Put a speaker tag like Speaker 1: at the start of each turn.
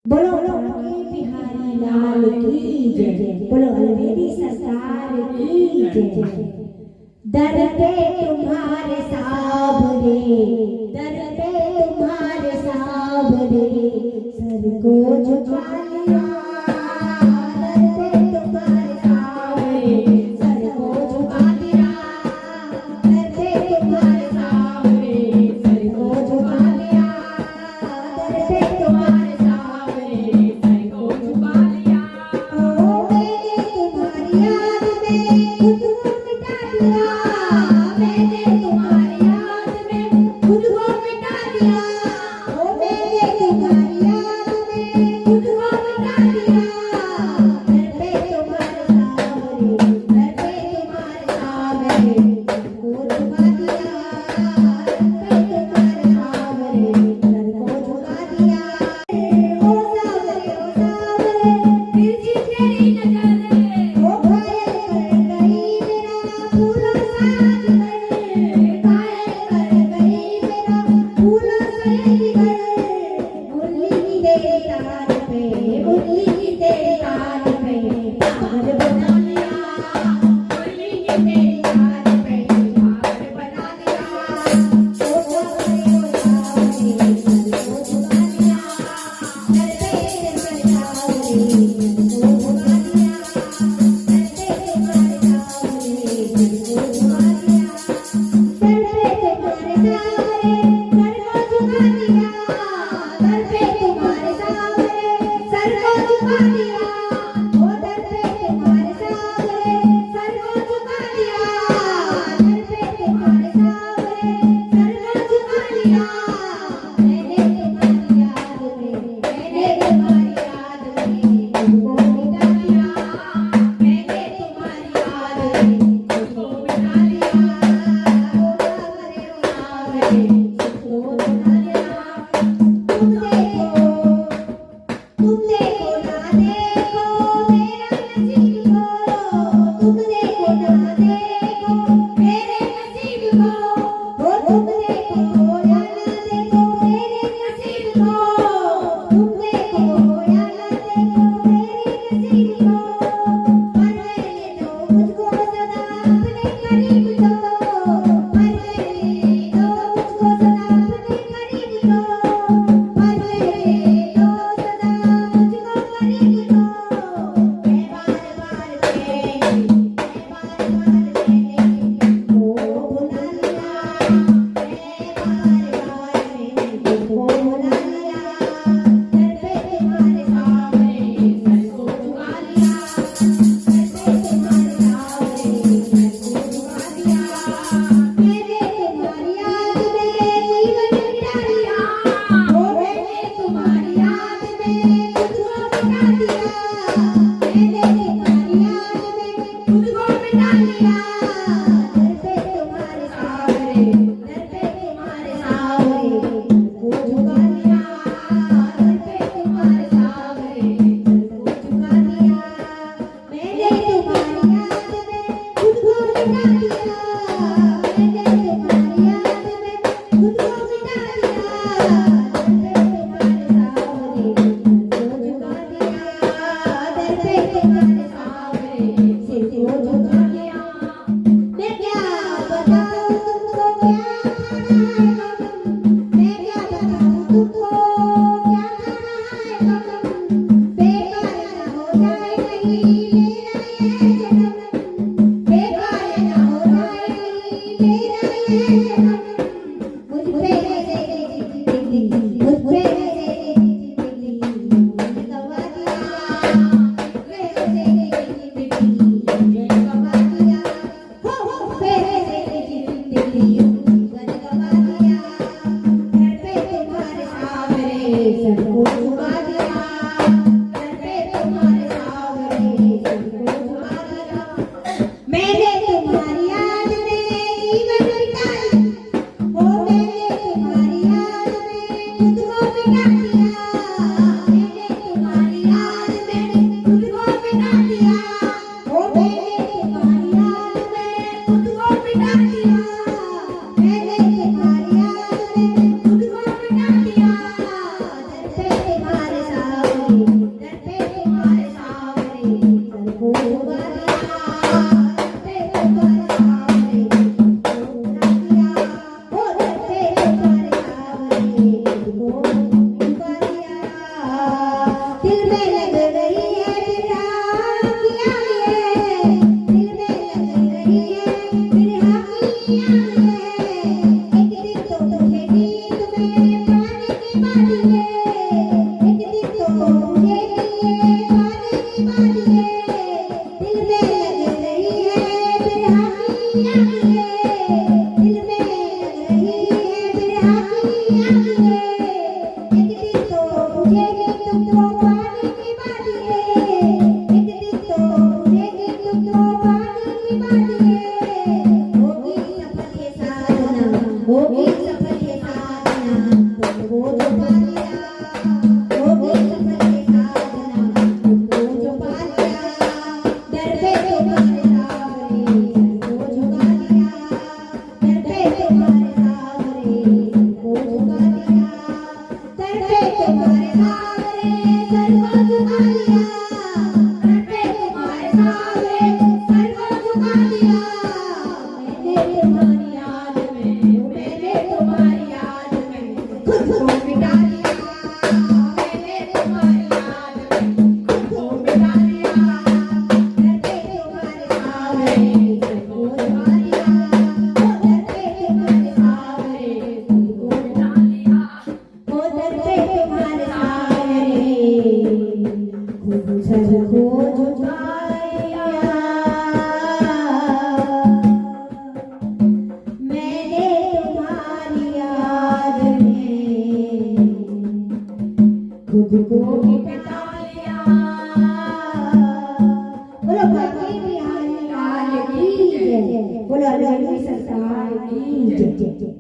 Speaker 1: बोलो के बिहारी लाल की जय, बोलो अलवेली सरकार की जय। दर पे तुम्हारे साबरे, दर पे तुम्हारे साबरे, सर को झुका लिया। दर पे तुम्हारे साबरे, सर को झुका लिया। दर पे तुम्हारे साबरे, सर को झुका लिया। दर पे तुम्हारे साबरे, सर को झुका लिया। ओ मैंने तुम्हारी याद में खुद को मिटा दिया। मैंने तुम्हारी याद में खुद को मिटा दिया। ओ मैंने तुम्हारी याद में खुद को मिटा दिया। दर पे तुम्हारे सामने, दर पे तुम्हारे सामने को झुका दिया। दर पे तुम्हारे सामने सर को झुका दिया। ओ सावरे, ओ सावरे, तिरछी तेरी नजर, ओ घायल कर गई मेरा फूलों सा जिगर। घायल कर गई मेरा फूलों सा जिगर। मुरली की तेरी तार पे, मुरली की तेरी तार पे पागल बना दिया। मुरली की तेरी तार पे पागल बना दिया। ओ सावरे, ओ सावरे, सर को झुका दिया। दर पे तुम्हारे सावरे, सर को झुका दिया। दर पे तुम्हारे सावरे, सर को झुका दिया। दर पे तुम्हारे सावरे, सर को झुका दिया। दर पे तुम्हारे सावरे, सर को झुका दिया। में लग रही है बिरहा की आग, दिल में लग रही है बिरहा की आग। एक दिन तो तुझे नींद में पानी की बारी है, एक दिन तो तुझे नींद पानी की बारी है। दिल में लग रही है बिरहा की आग, दिल में लग रही है बिरहा की आग। एक दिन तो तुझे नींद तो पानी की बारी है, एक दिन तो तुझे नींद तो पानी की बारी है। होगी सफल ये साधना, होगी सफल ये साधना, तुमको जो पा लिया। होगी सफल ये साधना, तुमको जो पा लिया। दर पे तुम्हारे सावरे सर को झुका लिया, दर पे तुम्हारे सावरे सर को झुका लिया। दर पे तुम्हारे सावरे सर को झुका लिया, दर पे तुम्हारे सावरे सर को झुका लिया। मैंने तुम्हारी याद में, मैंने तुम्हारी याद में खुद को मिटा लिया। मैंने तुम्हारी याद में खुद को मिटा लिया। दर पे तुम्हारे सावरे सर को झुका लिया, दर पे तुम्हारे सावरे खुद को मिटा लिया। ओ दर पे तुम्हारे सावरे खुद सर को झुका लिया। मैंने तुम्हारी याद में खुद को मिटा लिया। बोलो बाकी बिहारी लाल की जय, बोलो लल्लू सरकार की जय।